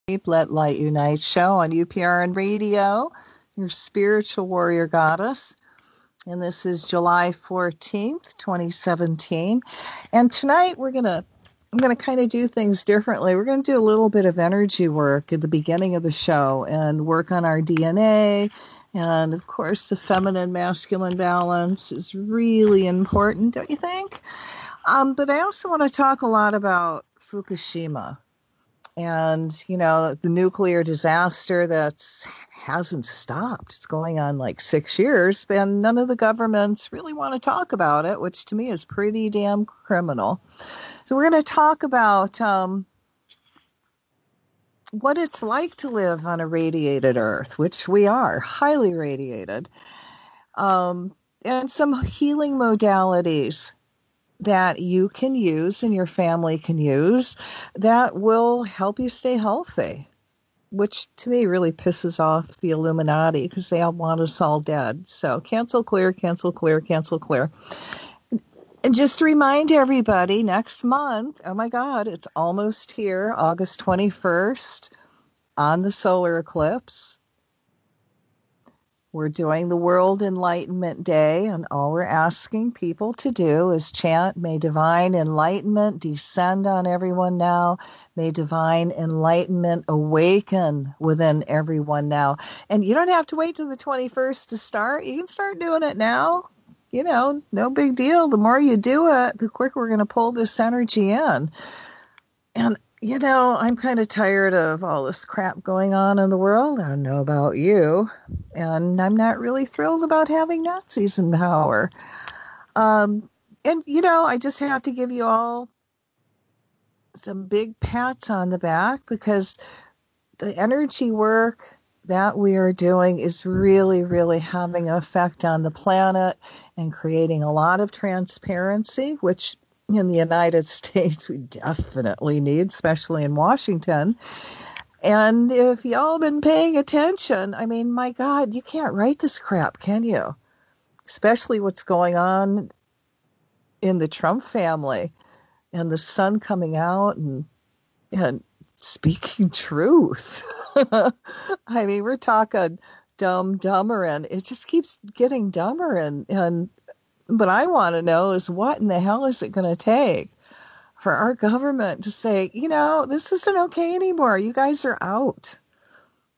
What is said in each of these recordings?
Let Light Unite show on UPRN Radio, your spiritual warrior goddess. And this is July 14th, 2017. And tonight I'm going to kind of do things differently. We're going to do a little bit of energy work at the beginning of the show and work on our DNA. And of course, the feminine masculine balance is really important, don't you think? But I also want to talk a lot about Fukushima and the nuclear disaster that's hasn't stopped. It's going on like 6 years, and none of the governments really want to talk about it, which to me is pretty damn criminal. So we're going to talk about what it's like to live on a radiated Earth, which we are, highly radiated, and some healing modalities that you can use and your family can use that will help you stay healthy, which to me really pisses off the Illuminati because they all want us all dead. So cancel, clear, cancel, clear, cancel, clear. And just to remind everybody, next month, oh my God, it's almost here, August 21st, on the solar eclipse. We're doing the World Enlightenment Day, and all we're asking people to do is chant, "May divine enlightenment descend on everyone now. May divine enlightenment awaken within everyone now." And you don't have to wait till the 21st to start. You can start doing it now. No big deal. The more you do it, the quicker we're going to pull this energy in. And I'm kind of tired of all this crap going on in the world. I don't know about you. And I'm not really thrilled about having Nazis in power. I just have to give you all some big pats on the back because the energy work that we are doing is really, really having an effect on the planet and creating a lot of transparency, which in the United States we definitely need, especially in Washington. And if y'all been paying attention, I mean, my God, you can't write this crap, can you? Especially what's going on in the Trump family and the son coming out and speaking truth. I mean, we're talking dumber, and it just keeps getting dumber. And what I want to know is what in the hell is it going to take for our government to say, this isn't okay anymore. You guys are out.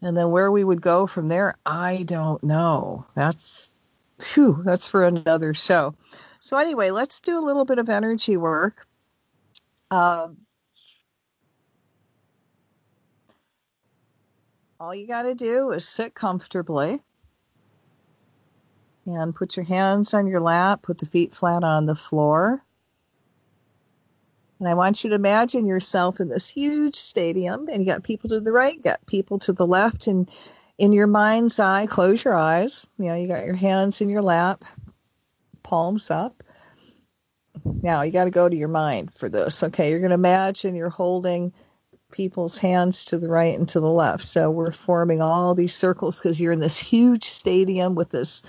And then where we would go from there, I don't know. That's for another show. So anyway, let's do a little bit of energy work. All you got to do is sit comfortably and put your hands on your lap, put the feet flat on the floor. And I want you to imagine yourself in this huge stadium, and you got people to the right, you got people to the left, and in your mind's eye, close your eyes. You got your hands in your lap, palms up. Now you got to go to your mind for this. Okay, you're going to imagine you're holding people's hands to the right and to the left. So we're forming all these circles because you're in this huge stadium with this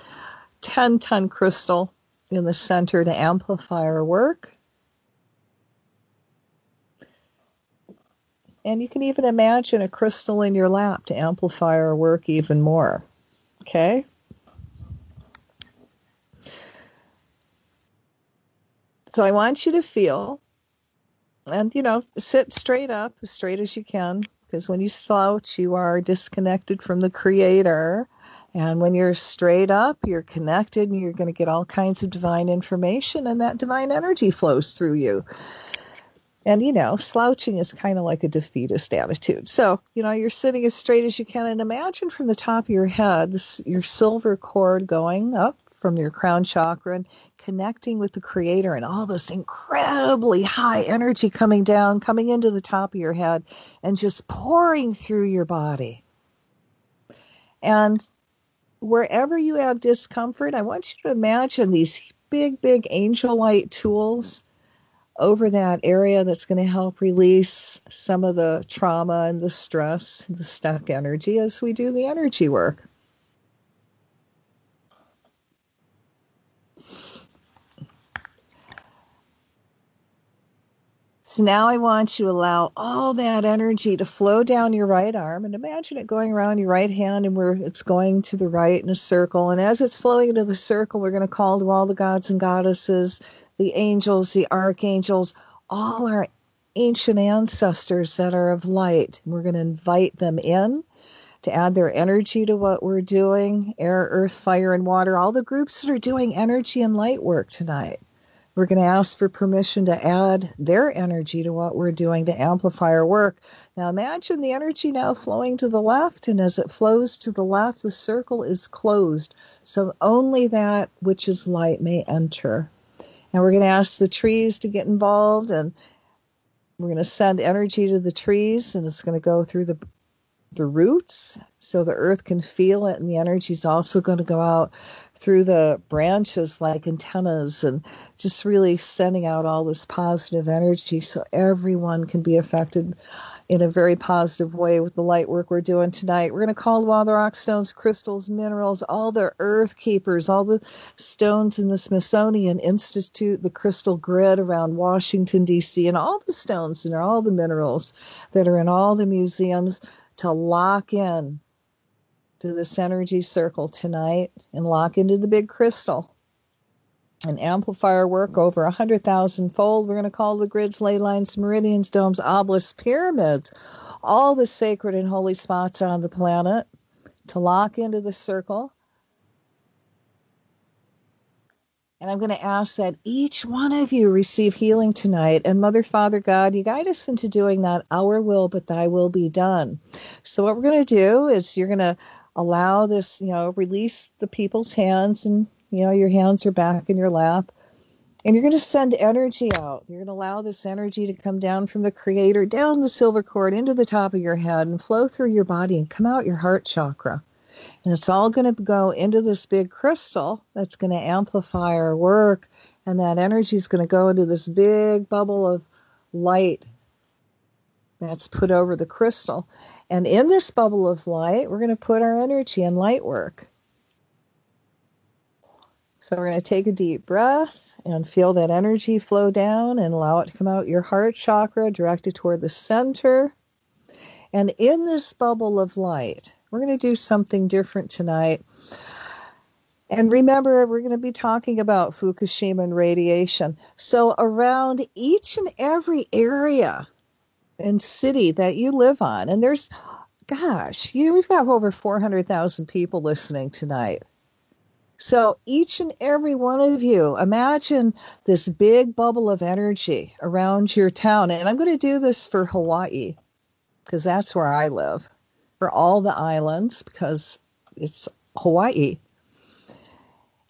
10-ton crystal in the center to amplify our work. And you can even imagine a crystal in your lap to amplify our work even more. Okay? So I want you to feel, and, sit straight up, as straight as you can, because when you slouch, you are disconnected from the Creator. And when you're straight up, you're connected, and you're going to get all kinds of divine information, and that divine energy flows through you. And, slouching is kind of like a defeatist attitude. So, you're sitting as straight as you can, and imagine from the top of your head, your silver cord going up from your crown chakra and connecting with the Creator, and all this incredibly high energy coming down, coming into the top of your head and just pouring through your body. And wherever you have discomfort, I want you to imagine these big, big angel light tools over that area that's going to help release some of the trauma and the stress, the stuck energy as we do the energy work. So now I want you to allow all that energy to flow down your right arm, and imagine it going around your right hand and where it's going to the right in a circle. And as it's flowing into the circle, we're going to call to all the gods and goddesses, the angels, the archangels, all our ancient ancestors that are of light. We're going to invite them in to add their energy to what we're doing, air, earth, fire, and water, all the groups that are doing energy and light work tonight. We're going to ask for permission to add their energy to what we're doing to amplify our work. Now imagine the energy now flowing to the left, and as it flows to the left, the circle is closed. So only that which is light may enter. And we're going to ask the trees to get involved, and we're going to send energy to the trees, and it's going to go through the roots so the earth can feel it, and the energy is also going to go out through the branches like antennas, and just really sending out all this positive energy so everyone can be affected in a very positive way with the light work we're doing tonight. We're going to call all the rock stones, crystals, minerals, all the earth keepers, all the stones in the Smithsonian Institute, the crystal grid around Washington, D.C., and all the stones and all the minerals that are in all the museums, to lock in to this energy circle tonight and lock into the big crystal and amplify our work over 100,000 fold. We're going to call the grids, ley lines, meridians, domes, obelisks, pyramids, all the sacred and holy spots on the planet to lock into the circle. And I'm going to ask that each one of you receive healing tonight. And Mother, Father, God, you guide us into doing not our will, but thy will be done. So what we're going to do is you're going to allow this, release the people's hands, and, your hands are back in your lap. And you're going to send energy out. You're going to allow this energy to come down from the Creator, down the silver cord, into the top of your head, and flow through your body and come out your heart chakra. And it's all going to go into this big crystal that's going to amplify our work. And that energy is going to go into this big bubble of light that's put over the crystal. And in this bubble of light, we're going to put our energy and light work. So we're going to take a deep breath and feel that energy flow down and allow it to come out your heart chakra, directed toward the center. And in this bubble of light, we're going to do something different tonight. And remember, we're going to be talking about Fukushima and radiation. So around each and every area and city that you live on, and we've got over 400,000 people listening tonight. So each and every one of you, imagine this big bubble of energy around your town. And I'm going to do this for Hawaii, because that's where I live. For all the islands, because it's Hawaii.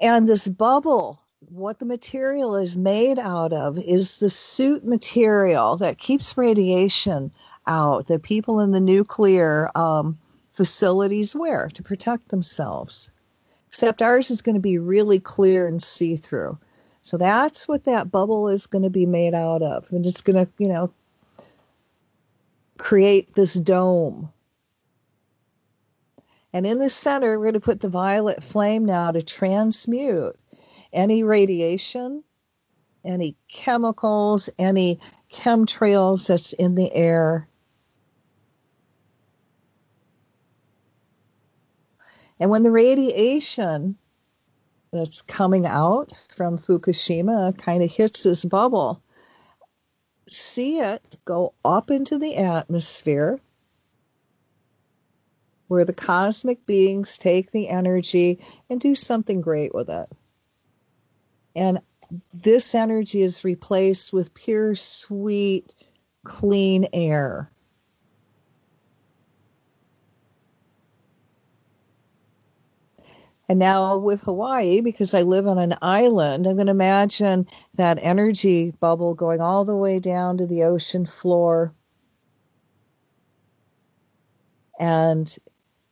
And this bubble, what the material is made out of is the soot material that keeps radiation out that people in the nuclear facilities wear to protect themselves. Except ours is going to be really clear and see-through. So that's what that bubble is going to be made out of. And it's going to, create this dome. And in the center, we're going to put the violet flame now to transmute any radiation, any chemicals, any chemtrails that's in the air. And when the radiation that's coming out from Fukushima kind of hits this bubble, see it go up into the atmosphere, where the cosmic beings take the energy and do something great with it. And this energy is replaced with pure, sweet, clean air. And now with Hawaii, because I live on an island, I'm going to imagine that energy bubble going all the way down to the ocean floor. And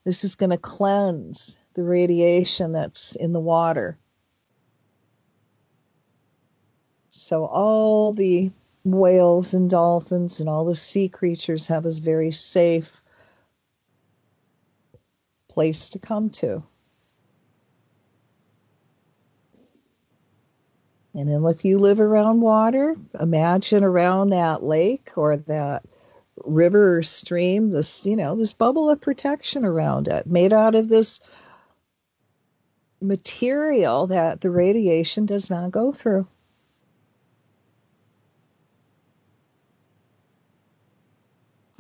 this is going to cleanse the radiation that's in the water. So all the whales and dolphins and all the sea creatures have a very safe place to come to. And then if you live around water, imagine around that lake or that river or stream, this bubble of protection around it, made out of this material that the radiation does not go through.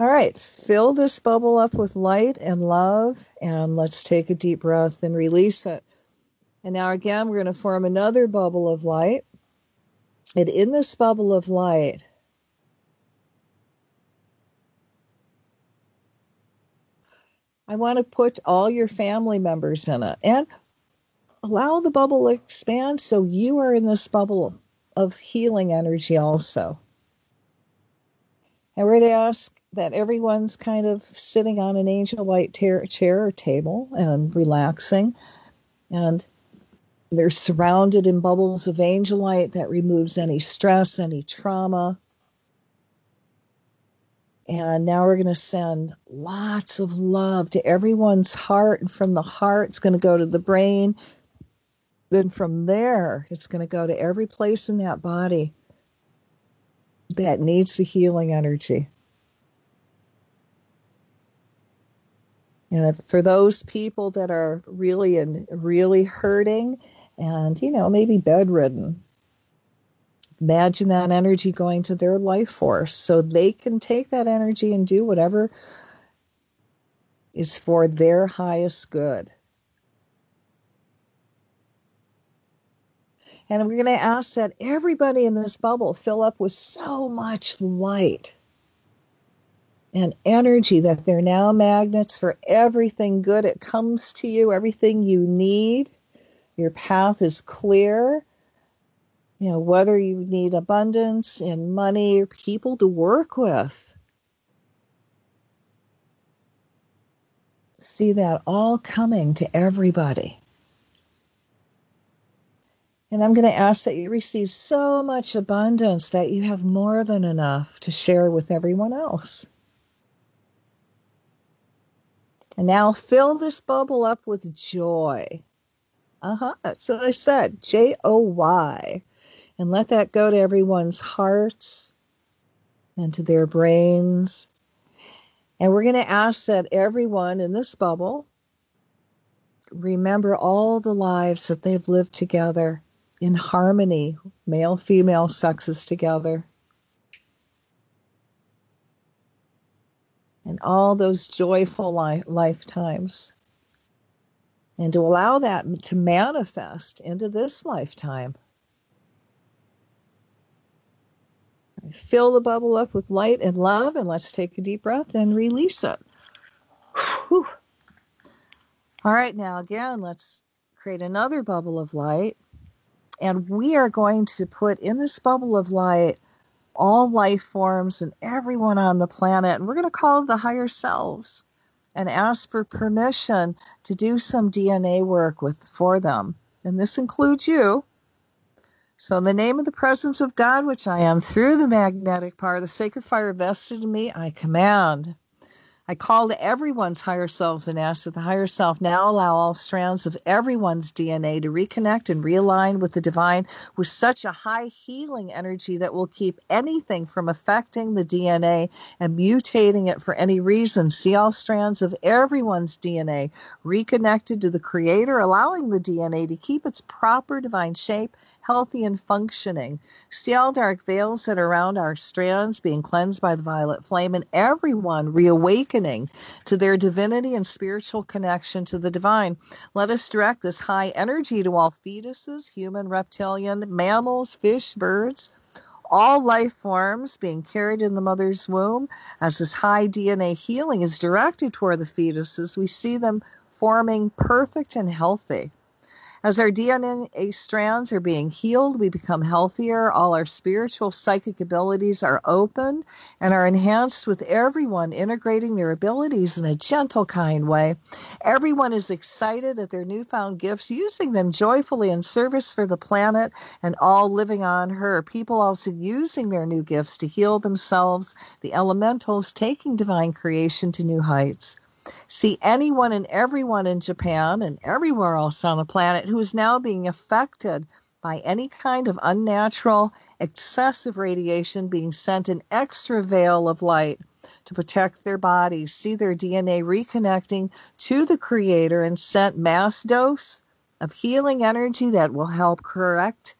All right, fill this bubble up with light and love, and let's take a deep breath and release it. And now again, we're going to form another bubble of light. And in this bubble of light, I want to put all your family members in it and allow the bubble to expand so you are in this bubble of healing energy also. And we're going to ask that everyone's kind of sitting on an angel light chair or table and relaxing. And they're surrounded in bubbles of angel light that removes any stress, any trauma. And now we're going to send lots of love to everyone's heart. And from the heart, it's going to go to the brain. Then from there, it's going to go to every place in that body that needs the healing energy. And for those people that are really hurting and, maybe bedridden, imagine that energy going to their life force so they can take that energy and do whatever is for their highest good. And we're going to ask that everybody in this bubble fill up with so much light and energy that they're now magnets for everything good. It comes to you, everything you need. Your path is clear. Whether you need abundance in money or people to work with. See that all coming to everybody. And I'm going to ask that you receive so much abundance that you have more than enough to share with everyone else. And now fill this bubble up with joy. That's what I said, Joy. And let that go to everyone's hearts and to their brains. And we're going to ask that everyone in this bubble remember all the lives that they've lived together in harmony, male, female sexes together. And all those joyful lifetimes. And to allow that to manifest into this lifetime. Fill the bubble up with light and love, and let's take a deep breath and release it. Whew. All right, now again, let's create another bubble of light. And we are going to put in this bubble of light all life forms and everyone on the planet. And we're going to call the higher selves and ask for permission to do some DNA work for them. And this includes you. So in the name of the presence of God, which I am, through the magnetic power, the sacred fire vested in me, I command. I call to everyone's higher selves and ask that the higher self now allow all strands of everyone's DNA to reconnect and realign with the divine with such a high healing energy that will keep anything from affecting the DNA and mutating it for any reason. See all strands of everyone's DNA reconnected to the Creator, allowing the DNA to keep its proper divine shape, healthy and functioning. See all dark veils that are around our strands being cleansed by the violet flame, and everyone reawakening to their divinity and spiritual connection to the divine. Let us direct this high energy to all fetuses, human, reptilian, mammals, fish, birds, all life forms being carried in the mother's womb. As this high DNA healing is directed toward the fetuses, we see them forming perfect and healthy. As our DNA strands are being healed, we become healthier. All our spiritual psychic abilities are opened and are enhanced with everyone integrating their abilities in a gentle, kind way. Everyone is excited at their newfound gifts, using them joyfully in service for the planet and all living on her. People also using their new gifts to heal themselves, the elementals taking divine creation to new heights. See anyone and everyone in Japan and everywhere else on the planet who is now being affected by any kind of unnatural, excessive radiation being sent an extra veil of light to protect their bodies, see their DNA reconnecting to the Creator, and sent mass dose of healing energy that will help correct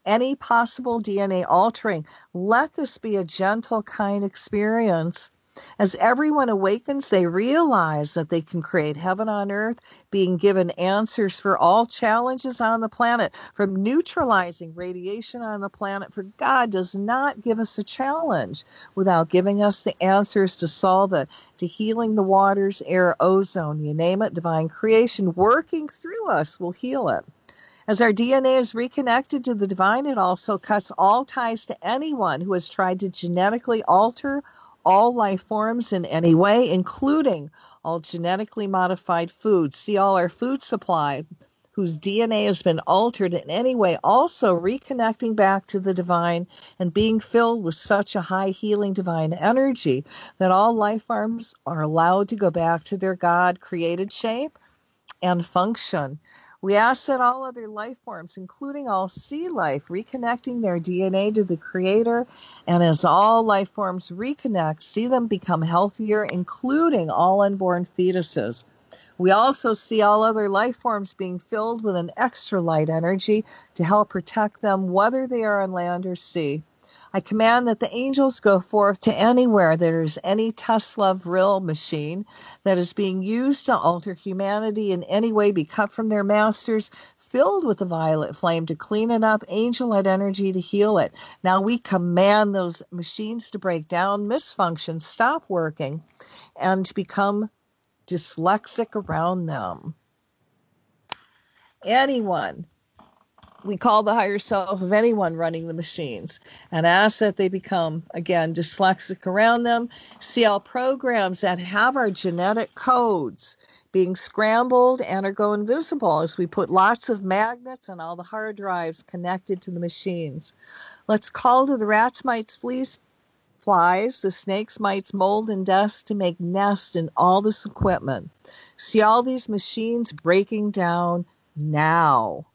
any possible DNA altering. Let this be a gentle, kind experience. As everyone awakens, they realize that they can create heaven on earth, being given answers for all challenges on the planet, from neutralizing radiation on the planet. For God does not give us a challenge without giving us the answers to solve it, to healing the waters, air, ozone, you name it. Divine creation working through us will heal it. As our DNA is reconnected to the divine, it also cuts all ties to anyone who has tried to genetically alter all life forms in any way, including all genetically modified foods. See all our food supply whose DNA has been altered in any way, also reconnecting back to the divine and being filled with such a high healing divine energy that all life forms are allowed to go back to their God-created shape and function. We ask that all other life forms, including all sea life, reconnecting their DNA to the Creator, and as all life forms reconnect, see them become healthier, including all unborn fetuses. We also see all other life forms being filled with an extra light energy to help protect them, whether they are on land or sea. I command that the angels go forth to anywhere there is any Tesla vril machine that is being used to alter humanity in any way, be cut from their masters, filled with the violet flame to clean it up, angel light energy to heal it. Now we command those machines to break down, misfunction, stop working, and to become dyslexic around them. Anyone, we call the higher self of anyone running the machines and ask that they become, again, dyslexic around them. See all programs that have our genetic codes being scrambled and or go invisible as we put lots of magnets on all the hard drives connected to the machines. Let's call to the rats, mites, fleas, flies, the snakes, mites, mold, and dust to make nests in all this equipment. See all these machines breaking down now.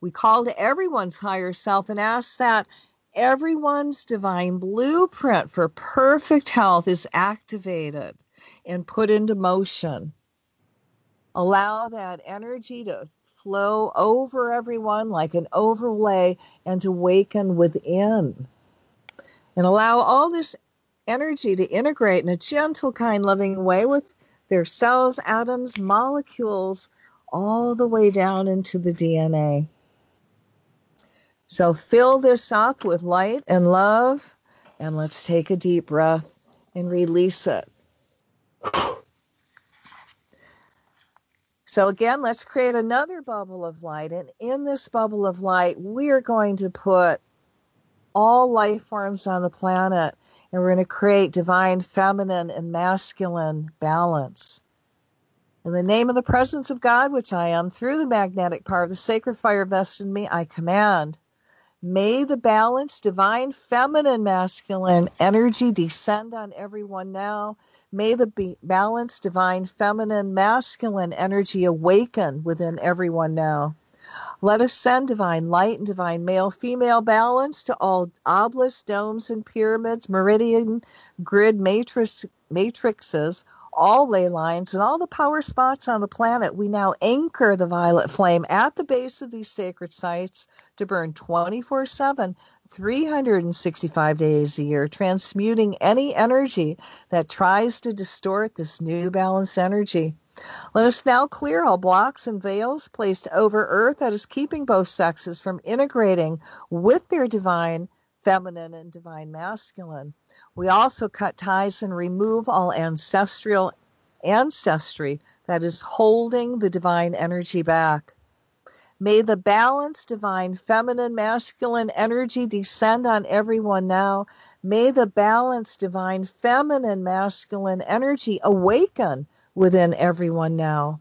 We call to everyone's higher self and ask that everyone's divine blueprint for perfect health is activated and put into motion. Allow that energy to flow over everyone like an overlay and to awaken within. And allow all this energy to integrate in a gentle, kind, loving way with their cells, atoms, molecules, all the way down into the DNA. So fill this up with light and love, and let's take a deep breath and release it. So again, let's create another bubble of light, and in this bubble of light, we are going to put all life forms on the planet, and we're going to create divine feminine and masculine balance. In the name of the presence of God, which I am, through the magnetic power of the sacred fire vested in me, I command, may the balanced divine feminine masculine energy descend on everyone now. May the balanced divine feminine masculine energy awaken within everyone now. Let us send divine light and divine male-female balance to all obelisks, domes, and pyramids, meridian grid matrices, all ley lines, and all the power spots on the planet. We now anchor the violet flame at the base of these sacred sites to burn 24/7, 365 days a year, transmuting any energy that tries to distort this new balanced energy. Let us now clear all blocks and veils placed over earth that is keeping both sexes from integrating with their divine feminine and divine masculine. We also cut ties and remove all ancestral ancestry that is holding the divine energy back. May the balanced divine feminine masculine energy descend on everyone now. May the balanced divine feminine masculine energy awaken within everyone now.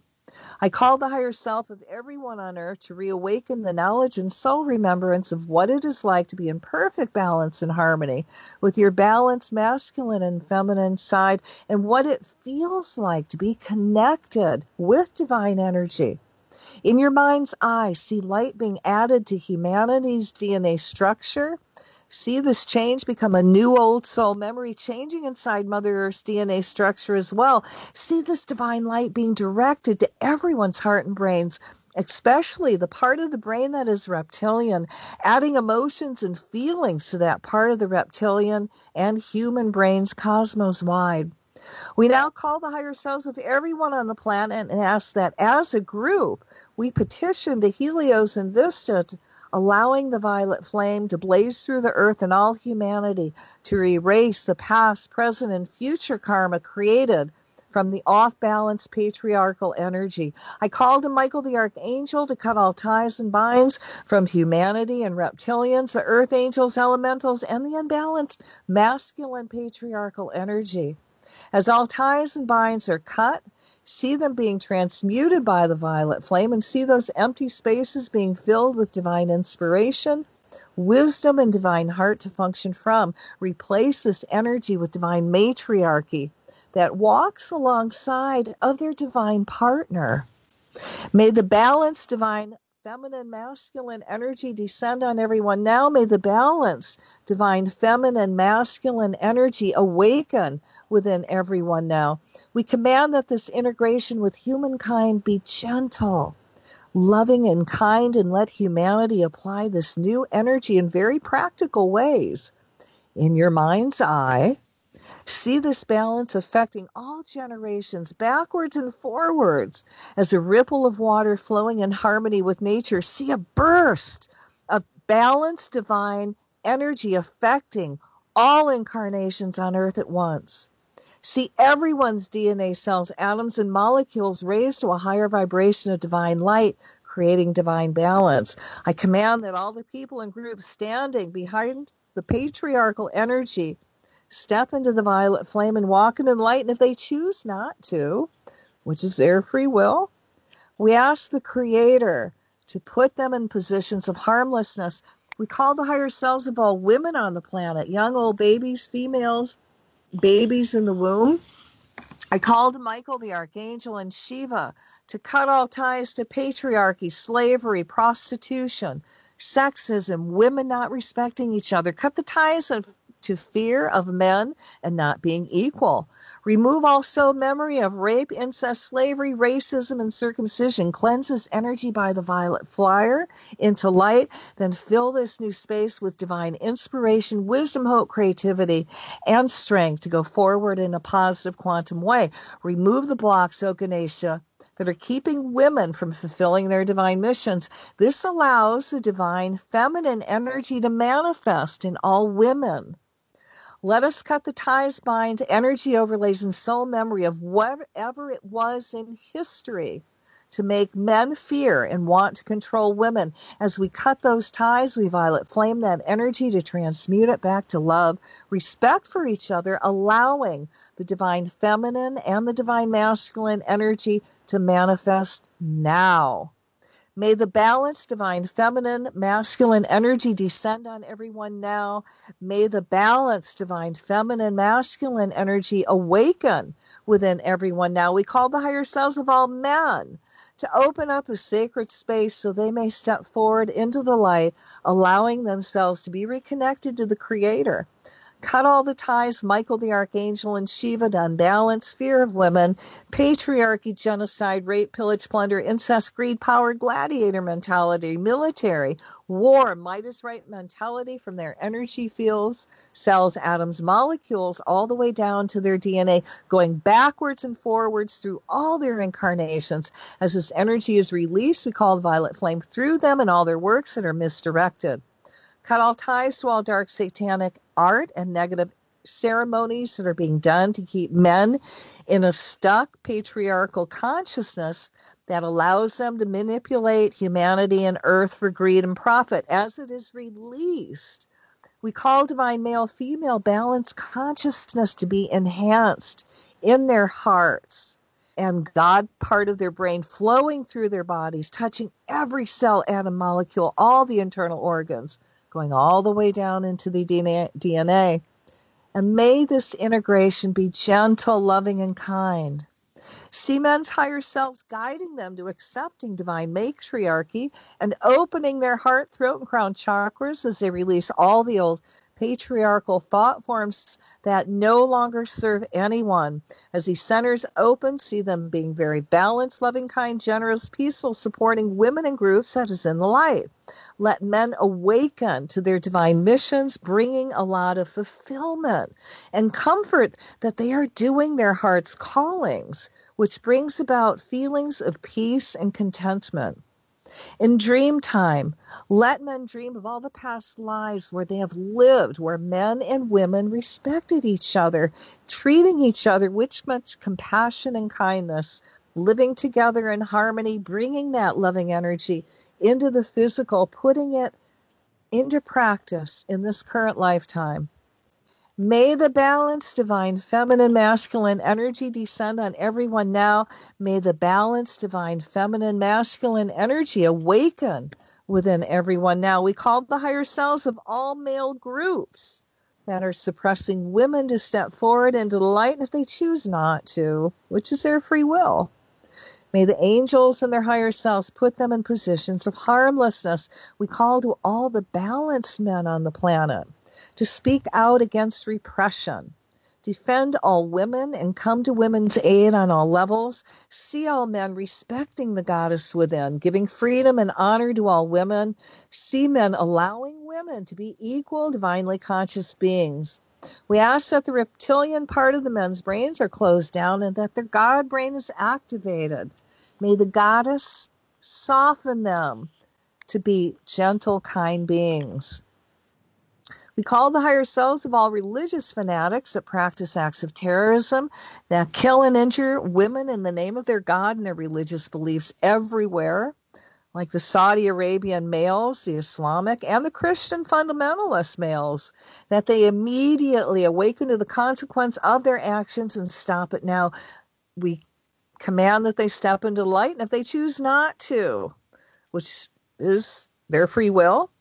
I call the higher self of everyone on earth to reawaken the knowledge and soul remembrance of what it is like to be in perfect balance and harmony with your balanced masculine and feminine side, and what it feels like to be connected with divine energy. In your mind's eye, see light being added to humanity's DNA structure. See this change become a new old soul memory changing inside Mother Earth's DNA structure as well. See this divine light being directed to everyone's heart and brains, especially the part of the brain that is reptilian, adding emotions and feelings to that part of the reptilian and human brains cosmos wide. We now call the higher selves of everyone on the planet and ask that as a group, we petition to Helios and Vista, allowing the violet flame to blaze through the earth and all humanity to erase the past, present, and future karma created from the off-balance patriarchal energy. I called to Michael the Archangel to cut all ties and binds from humanity and reptilians, the earth angels, elementals, and the unbalanced masculine patriarchal energy. As all ties and binds are cut, see them being transmuted by the violet flame and see those empty spaces being filled with divine inspiration, wisdom, and divine heart to function from. Replace this energy with divine matriarchy that walks alongside of their divine partner. May the balanced divine feminine masculine energy descend on everyone now. May the balanced divine feminine masculine energy awaken within everyone now. We command that this integration with humankind be gentle, loving, and kind, and let humanity apply this new energy in very practical ways. In your mind's eye, see this balance affecting all generations, backwards and forwards, as a ripple of water flowing in harmony with nature. See a burst of balanced divine energy affecting all incarnations on earth at once. See everyone's DNA cells, atoms, and molecules raised to a higher vibration of divine light, creating divine balance. I command that all the people and groups standing behind the patriarchal energy step into the violet flame and walk into the light. And if they choose not to, which is their free will, we ask the Creator to put them in positions of harmlessness. We call the higher selves of all women on the planet, young, old, babies, females, babies in the womb. I called Michael the Archangel and Shiva to cut all ties to patriarchy, slavery, prostitution, sexism, women not respecting each other. Cut the ties to fear of men and not being equal. Remove also memory of rape, incest, slavery, racism, and circumcision. Cleanse this energy by the violet flyer into light. Then fill this new space with divine inspiration, wisdom, hope, creativity, and strength to go forward in a positive quantum way. Remove the blocks, O Ganesha, that are keeping women from fulfilling their divine missions. This allows the divine feminine energy to manifest in all women. Let us cut the ties, binds, energy overlays, and soul memory of whatever it was in history to make men fear and want to control women. As we cut those ties, we violet flame that energy to transmute it back to love, respect for each other, allowing the divine feminine and the divine masculine energy to manifest now. May the balanced divine feminine masculine energy descend on everyone now. May the balanced divine feminine masculine energy awaken within everyone now. We call the higher selves of all men to open up a sacred space so they may step forward into the light, allowing themselves to be reconnected to the Creator. Cut all the ties, Michael the Archangel and Shiva, to unbalance, fear of women, patriarchy, genocide, rape, pillage, plunder, incest, greed, power, gladiator mentality, military, war, might is right mentality from their energy fields, cells, atoms, molecules, all the way down to their DNA, going backwards and forwards through all their incarnations. As this energy is released, we call the violet flame through them and all their works that are misdirected. Cut all ties to all dark satanic art and negative ceremonies that are being done to keep men in a stuck patriarchal consciousness that allows them to manipulate humanity and earth for greed and profit. As it is released, we call divine male-female balanced consciousness to be enhanced in their hearts and God part of their brain flowing through their bodies, touching every cell, atom, molecule, all the internal organs, going all the way down into the DNA. And may this integration be gentle, loving, and kind. See men's higher selves guiding them to accepting divine matriarchy and opening their heart, throat, and crown chakras as they release all the old patriarchal thought forms that no longer serve anyone. As these centers open, see them being very balanced, loving, kind, generous, peaceful, supporting women and groups that is in the light. Let men awaken to their divine missions, bringing a lot of fulfillment and comfort that they are doing their heart's callings, which brings about feelings of peace and contentment. In dream time, let men dream of all the past lives where they have lived, where men and women respected each other, treating each other with much compassion and kindness, living together in harmony, bringing that loving energy into the physical, putting it into practice in this current lifetime. May the balanced divine feminine masculine energy descend on everyone now. May the balanced divine feminine masculine energy awaken within everyone now. We call the higher selves of all male groups that are suppressing women to step forward into the light if they choose not to, which is their free will. May the angels and their higher selves put them in positions of harmlessness. We call to all the balanced men on the planet to speak out against repression, defend all women and come to women's aid on all levels, see all men respecting the goddess within, giving freedom and honor to all women, see men allowing women to be equal, divinely conscious beings. We ask that the reptilian part of the men's brains are closed down and that their God brain is activated. May the goddess soften them to be gentle, kind beings. We call the higher selves of all religious fanatics that practice acts of terrorism, that kill and injure women in the name of their God and their religious beliefs everywhere, like the Saudi Arabian males, the Islamic, and the Christian fundamentalist males, that they immediately awaken to the consequence of their actions and stop it now. We command that they step into light, and if they choose not to, which is their free will,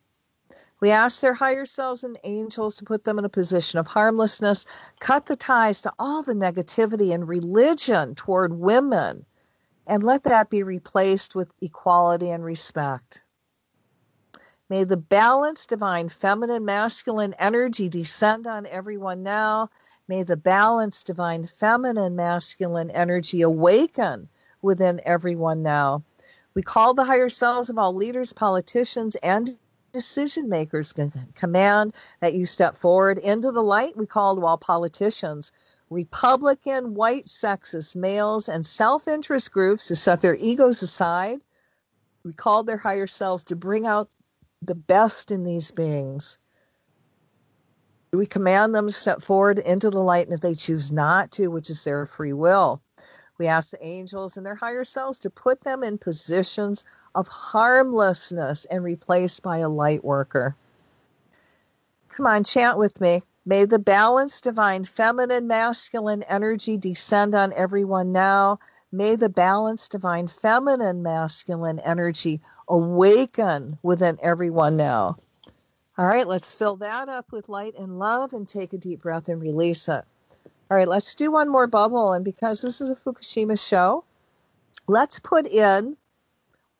we ask their higher selves and angels to put them in a position of harmlessness, cut the ties to all the negativity and religion toward women, and let that be replaced with equality and respect. May the balanced divine feminine masculine energy descend on everyone now. May the balanced divine feminine masculine energy awaken within everyone now. We call the higher selves of all leaders, politicians, and decision makers, command that you step forward into the light. We call to all politicians, Republican, white, sexist males, and self-interest groups to set their egos aside. We call their higher selves to bring out the best in these beings. We command them to step forward into the light, and if they choose not to, which is their free will, we ask the angels and their higher selves to put them in positions of harmlessness and replaced by a light worker. Come on, chant with me. May the balanced divine feminine masculine energy descend on everyone now. May the balanced divine feminine masculine energy awaken within everyone now. All right, let's fill that up with light and love and take a deep breath and release it. All right, let's do one more bubble. And because this is a Fukushima show, let's put in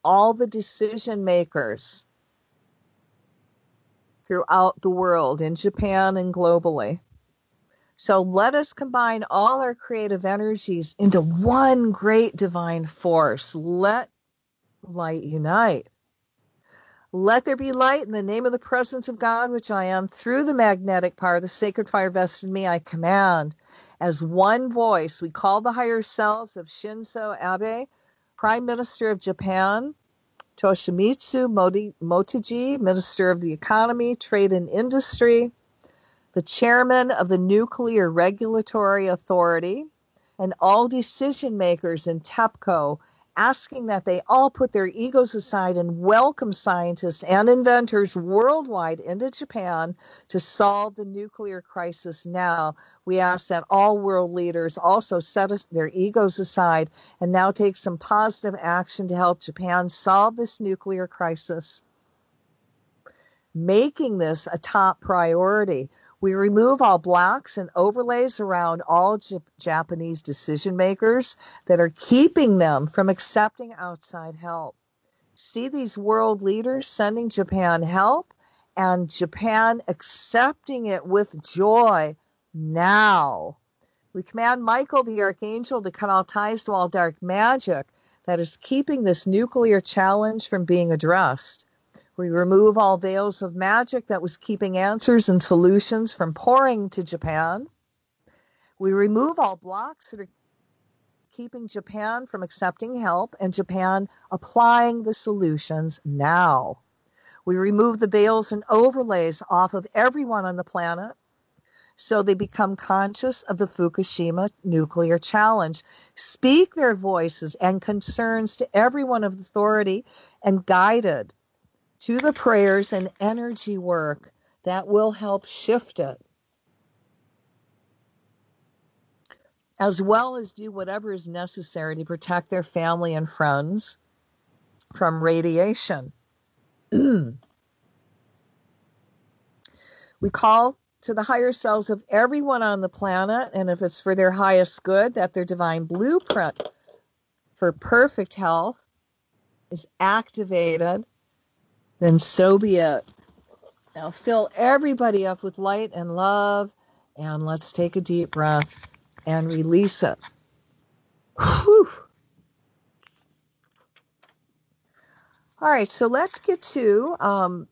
all the decision makers throughout the world, in Japan and globally. So let us combine all our creative energies into one great divine force. Let light unite. Let there be light in the name of the presence of God, which I am. Through the magnetic power, the sacred fire vested in me, I command. As one voice, we call the higher selves of Shinzo Abe, Prime Minister of Japan, Toshimitsu Motegi, Minister of the Economy, Trade and Industry, the Chairman of the Nuclear Regulatory Authority, and all decision makers in TEPCO, asking that they all put their egos aside and welcome scientists and inventors worldwide into Japan to solve the nuclear crisis now. We ask that all world leaders also set their egos aside and now take some positive action to help Japan solve this nuclear crisis, making this a top priority. We remove all blocks and overlays around all Japanese decision makers that are keeping them from accepting outside help. See these world leaders sending Japan help and Japan accepting it with joy now. We command Michael the Archangel to cut all ties to all dark magic that is keeping this nuclear challenge from being addressed. We remove all veils of magic that was keeping answers and solutions from pouring to Japan. We remove all blocks that are keeping Japan from accepting help and Japan applying the solutions now. We remove the veils and overlays off of everyone on the planet so they become conscious of the Fukushima nuclear challenge, speak their voices and concerns to everyone of authority, and guided to the prayers and energy work that will help shift it, as well as do whatever is necessary to protect their family and friends from radiation. We call to the higher selves of everyone on the planet, and if it's for their highest good, that their divine blueprint for perfect health is activated, then so be it. Now fill everybody up with light and love, and let's take a deep breath and release it. Whew. All right, so let's get to, I'm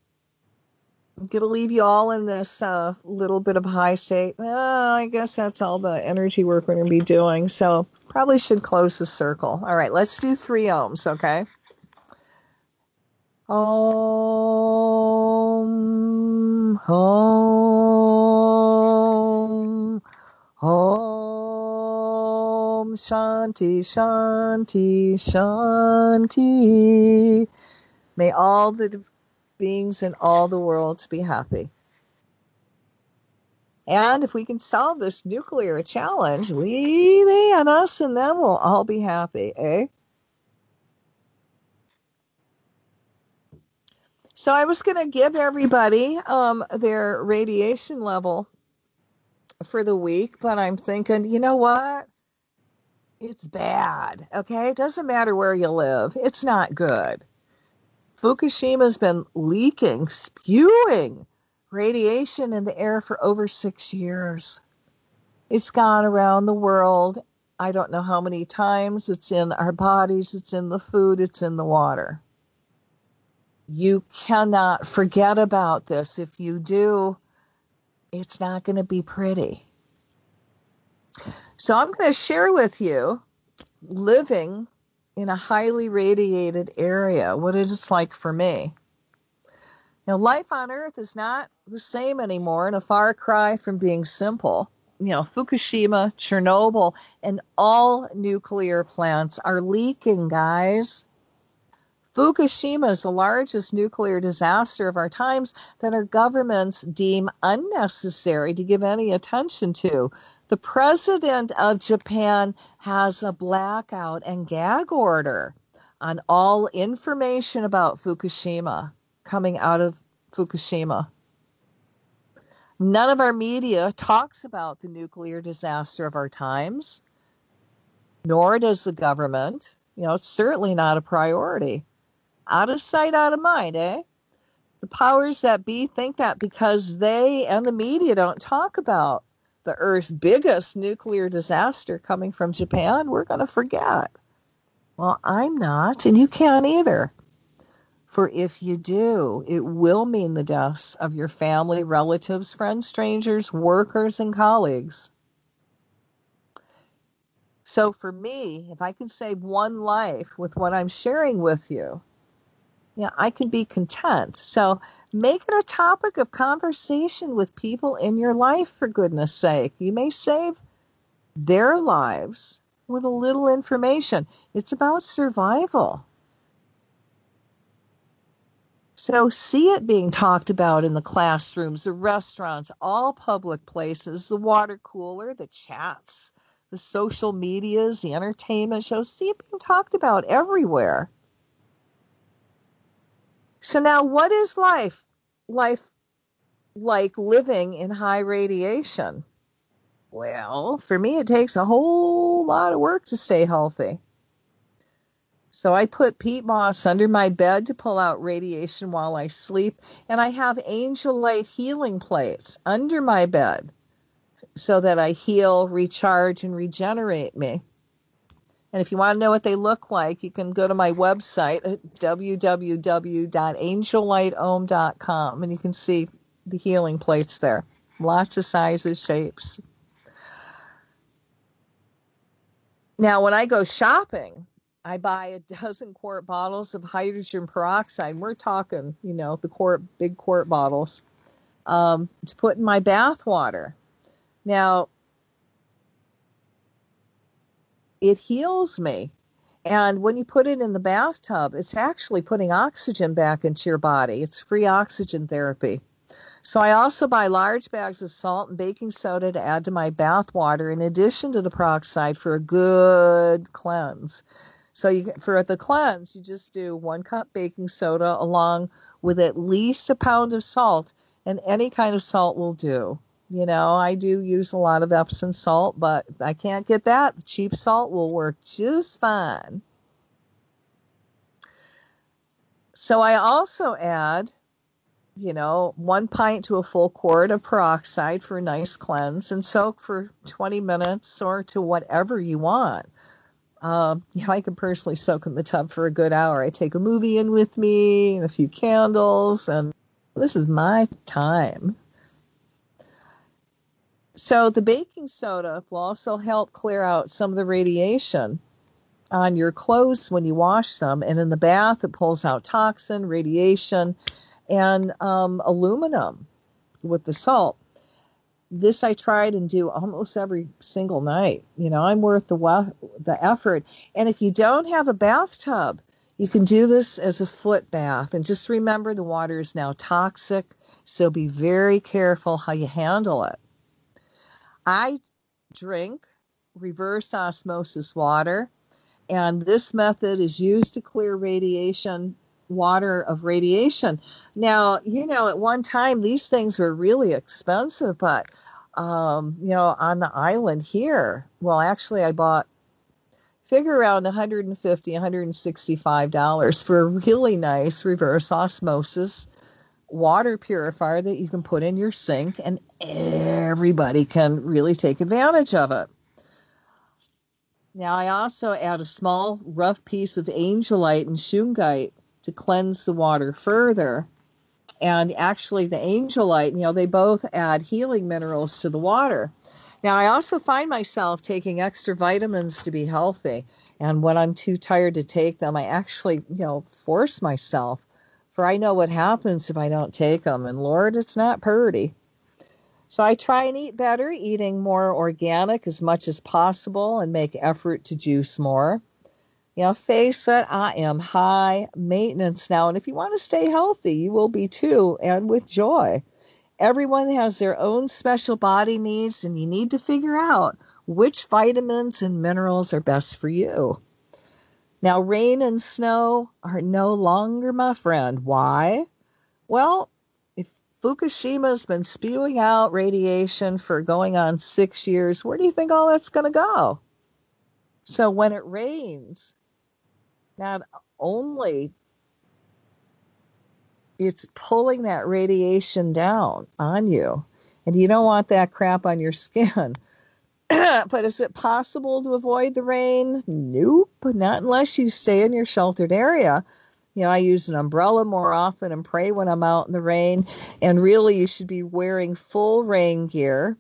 going to leave you all in this little bit of high state. I guess that's all the energy work we're going to be doing, so probably should close the circle. All right, let's do 3 ohms, okay? Om, Om, Om, Shanti, Shanti, Shanti. May all the beings in all the worlds be happy. And if we can solve this nuclear challenge, we, they, and us, and them will all be happy, eh? So I was going to give everybody their radiation level for the week, but I'm thinking, you know what? It's bad, okay? It doesn't matter where you live. It's not good. Fukushima's been leaking, spewing radiation in the air for over 6 years. It's gone around the world. I don't know how many times. It's in our bodies. It's in the food. It's in the water. You cannot forget about this. If you do, it's not going to be pretty. So I'm going to share with you living in a highly radiated area, what it is like for me. Now, life on Earth is not the same anymore, and a far cry from being simple. You know, Fukushima, Chernobyl, and all nuclear plants are leaking, guys. Fukushima is the largest nuclear disaster of our times that our governments deem unnecessary to give any attention to. The president of Japan has a blackout and gag order on all information about Fukushima coming out of Fukushima. None of our media talks about the nuclear disaster of our times, nor does the government. You know, it's certainly not a priority. Out of sight, out of mind, eh? The powers that be think that because they and the media don't talk about the Earth's biggest nuclear disaster coming from Japan, we're going to forget. Well, I'm not, and you can't either. For if you do, it will mean the deaths of your family, relatives, friends, strangers, workers, and colleagues. So for me, if I can save one life with what I'm sharing with you, yeah, I can be content. So make it a topic of conversation with people in your life, for goodness sake. You may save their lives with a little information. It's about survival. So see it being talked about in the classrooms, the restaurants, all public places, the water cooler, the chats, the social medias, the entertainment shows. See it being talked about everywhere. So now what is life? Life like living in high radiation? Well, for me, it takes a whole lot of work to stay healthy. So I put peat moss under my bed to pull out radiation while I sleep. And I have angel light healing plates under my bed so that I heal, recharge, and regenerate me. And if you want to know what they look like, you can go to my website at www.angellightohm.com and you can see the healing plates there. Lots of sizes, shapes. Now, when I go shopping, I buy a dozen quart bottles of hydrogen peroxide. We're talking, the big quart bottles, to put in my bath water. Now, it heals me. And when you put it in the bathtub, it's actually putting oxygen back into your body. It's free oxygen therapy. So I also buy large bags of salt and baking soda to add to my bath water in addition to the peroxide for a good cleanse. So for the cleanse, you just do 1 cup baking soda along with at least a pound of salt, and any kind of salt will do. I do use a lot of Epsom salt, but if I can't get that, cheap salt will work just fine. So I also add, 1 pint to a full quart of peroxide for a nice cleanse and soak for 20 minutes or to whatever you want. I can personally soak in the tub for a good hour. I take a movie in with me and a few candles, and this is my time. So the baking soda will also help clear out some of the radiation on your clothes when you wash them. And in the bath, it pulls out toxin, radiation, and aluminum with the salt. This I tried and do almost every single night. I'm worth the effort. And if you don't have a bathtub, you can do this as a foot bath. And just remember, the water is now toxic, so be very careful how you handle it. I drink reverse osmosis water, and this method is used to clear water of radiation. Now, at one time, these things were really expensive, but, on the island here, well, actually, I figure around $150, $165 for a really nice reverse osmosis water purifier that you can put in your sink, and everybody can really take advantage of it. Now, I also add a small rough piece of angelite and shungite to cleanse the water further. And actually, the angelite, they both add healing minerals to the water. Now, I also find myself taking extra vitamins to be healthy. And when I'm too tired to take them, I actually, force myself. For I know what happens if I don't take them. And Lord, it's not pretty. So I try and eat better, eating more organic as much as possible and make effort to juice more. Face it, I am high maintenance now. And if you want to stay healthy, you will be too, and with joy. Everyone has their own special body needs, and you need to figure out which vitamins and minerals are best for you. Now, rain and snow are no longer my friend. Why? Well, if Fukushima's been spewing out radiation for going on 6 years, where do you think all that's going to go? So when it rains, not only it's pulling that radiation down on you, and you don't want that crap on your skin. But is it possible to avoid the rain? Nope, not unless you stay in your sheltered area. I use an umbrella more often and pray when I'm out in the rain. And really, you should be wearing full rain gear.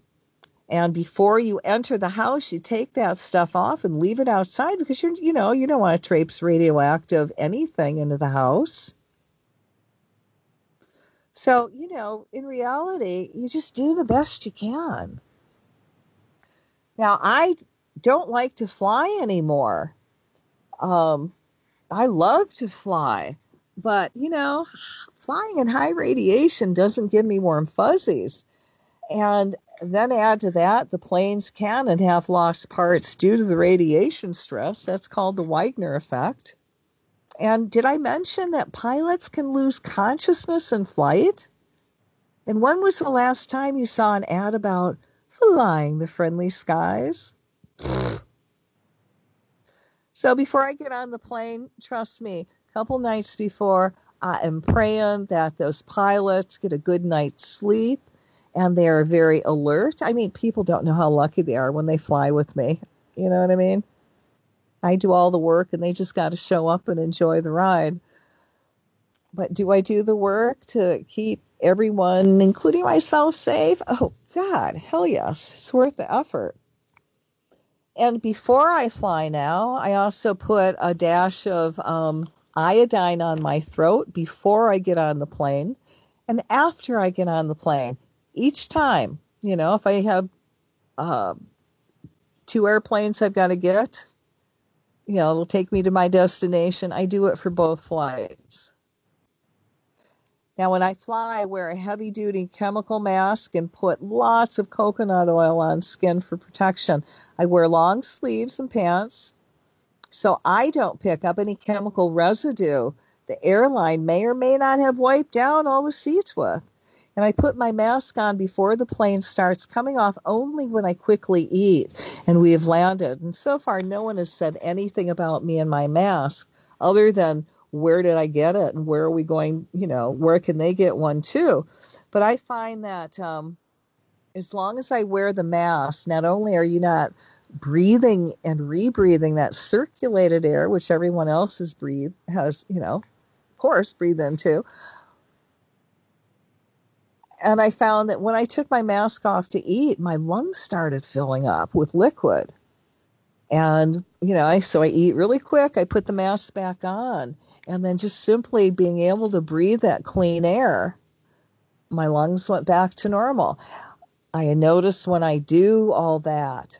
And before you enter the house, you take that stuff off and leave it outside because you don't want to traipse radioactive anything into the house. So, in reality, you just do the best you can. Now, I don't like to fly anymore. I love to fly, but, flying in high radiation doesn't give me warm fuzzies. And then add to that, the planes can and have lost parts due to the radiation stress. That's called the Wegener effect. And did I mention that pilots can lose consciousness in flight? And when was the last time you saw an ad about flying the friendly skies? So before I get on the plane, trust me, a couple nights before, I am praying that those pilots get a good night's sleep and they are very alert. I mean, people don't know how lucky they are when they fly with me. You know what I mean? I do all the work and they just got to show up and enjoy the ride. But do I do the work to keep everyone, including myself, safe? Oh, God, hell yes. It's worth the effort. And before I fly now, I also put a dash of iodine on my throat before I get on the plane and after I get on the plane. Each time, if I have uh, two airplanes I've got to get, it'll take me to my destination. I do it for both flights. Now, when I fly, I wear a heavy-duty chemical mask and put lots of coconut oil on skin for protection. I wear long sleeves and pants so I don't pick up any chemical residue the airline may or may not have wiped down all the seats with. And I put my mask on before the plane starts coming off only when I quickly eat and we have landed. And so far, no one has said anything about me and my mask other than where did I get it and where are we going, where can they get one too? But I find that as long as I wear the mask, not only are you not breathing and rebreathing that circulated air, which everyone else has, of course, breathe into. And I found that when I took my mask off to eat, my lungs started filling up with liquid. And, so I eat really quick. I put the mask back on. And then just simply being able to breathe that clean air, my lungs went back to normal. I notice when I do all that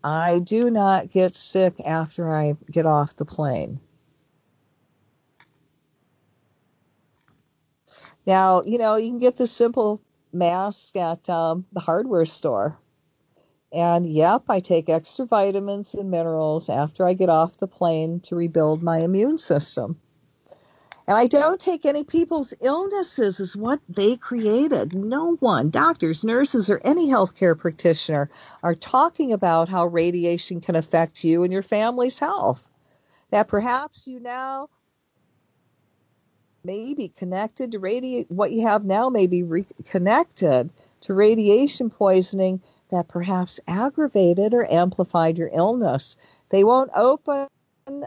I do not get sick after I get off the plane. Now, you can get the simple mask at the hardware store. And yep, I take extra vitamins and minerals after I get off the plane to rebuild my immune system. And I don't take any people's illnesses as what they created. No one, doctors, nurses, or any healthcare practitioner are talking about how radiation can affect you and your family's health. That perhaps you now may be connected to what you have now may be connected to radiation poisoning that perhaps aggravated or amplified your illness. They won't open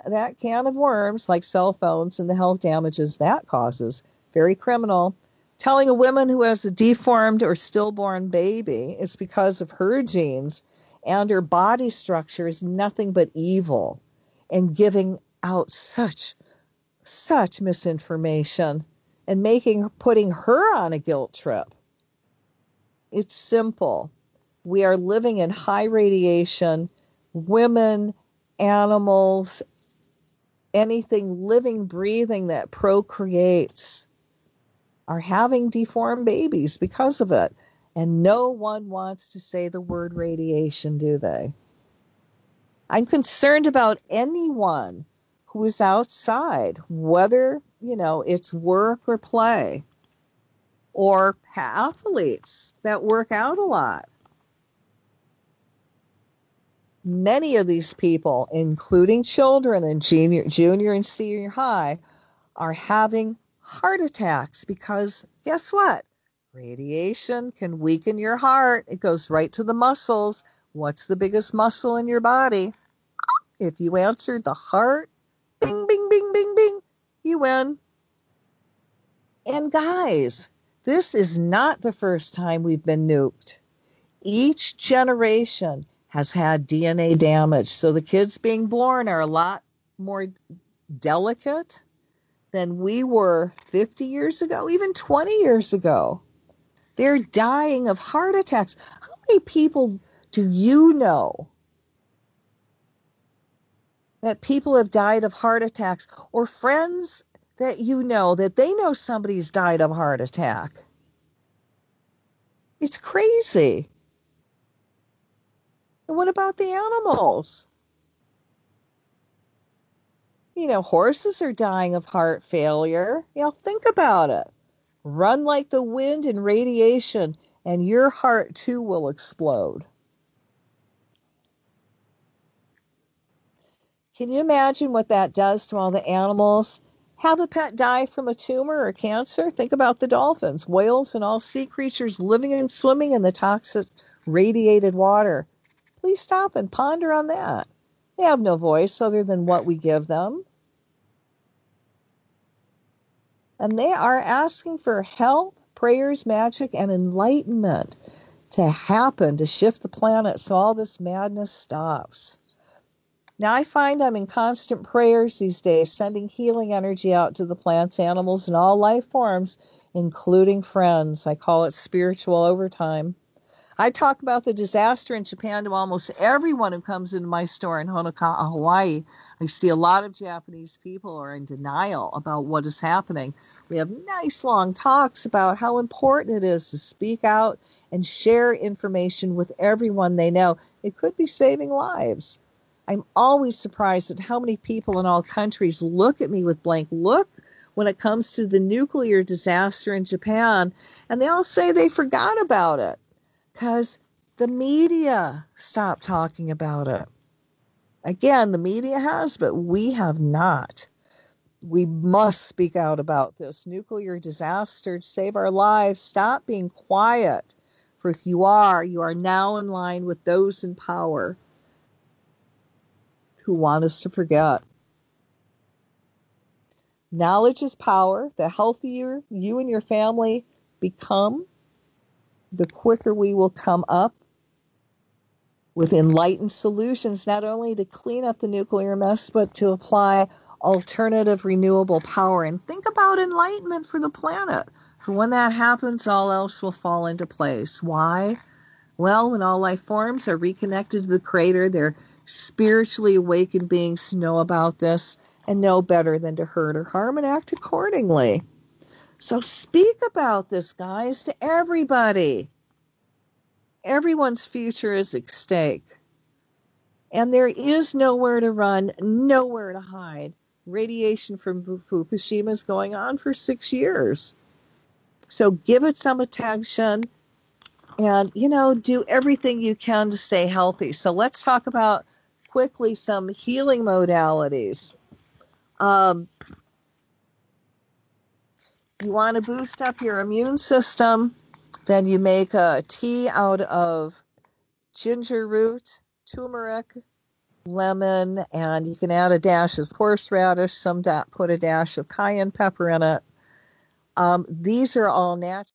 that can of worms like cell phones and the health damages that causes. Very criminal. Telling a woman who has a deformed or stillborn baby it's because of her genes and her body structure is nothing but evil, and giving out such misinformation and putting her on a guilt trip. It's simple. We are living in high radiation. Women, animals, anything living, breathing that procreates are having deformed babies because of it. And no one wants to say the word radiation, do they? I'm concerned about anyone who is outside, whether, it's work or play, or athletes that work out a lot. Many of these people, including children in junior and senior high, are having heart attacks because guess what? Radiation can weaken your heart. It goes right to the muscles. What's the biggest muscle in your body? If you answered the heart, bing, bing, bing, bing, bing, you win. And guys, this is not the first time we've been nuked. Each generation has had DNA damage. So the kids being born are a lot more delicate than we were 50 years ago, even 20 years ago. They're dying of heart attacks. How many people do you know that people have died of heart attacks, or friends that you know that they know somebody's died of a heart attack? It's crazy. And what about the animals? Horses are dying of heart failure. Think about it. Run like the wind in radiation, and your heart too will explode. Can you imagine what that does to all the animals? Have a pet die from a tumor or cancer? Think about the dolphins, whales, and all sea creatures living and swimming in the toxic radiated water. Please stop and ponder on that. They have no voice other than what we give them. And they are asking for help, prayers, magic, and enlightenment to happen to shift the planet so all this madness stops. Now, I find I'm in constant prayers these days, sending healing energy out to the plants, animals, and all life forms, including friends. I call it spiritual overtime. I talk about the disaster in Japan to almost everyone who comes into my store in Honoka'a, Hawaii. I see a lot of Japanese people are in denial about what is happening. We have nice long talks about how important it is to speak out and share information with everyone they know. It could be saving lives. I'm always surprised at how many people in all countries look at me with blank look when it comes to the nuclear disaster in Japan, and they all say they forgot about it because the media stopped talking about it. Again, the media has, but we have not. We must speak out about this nuclear disaster to save our lives. Stop being quiet. For if you are now in line with those in power who want us to forget. Knowledge is power. The healthier you and your family become, the quicker we will come up with enlightened solutions, not only to clean up the nuclear mess, but to apply alternative renewable power. And think about enlightenment for the planet. For when that happens, all else will fall into place. Why? Well, when all life forms are reconnected to the Creator, they're spiritually awakened beings who know about this and know better than to hurt or harm and act accordingly. So speak about this, guys, to everybody. Everyone's future is at stake. And there is nowhere to run, nowhere to hide. Radiation from Fukushima is going on for 6 years. So give it some attention and, do everything you can to stay healthy. So let's talk about quickly some healing modalities. You want to boost up your immune system, then you make a tea out of ginger root, turmeric, lemon, and you can add a dash of horseradish. Some put a dash of cayenne pepper in it. These are all natural.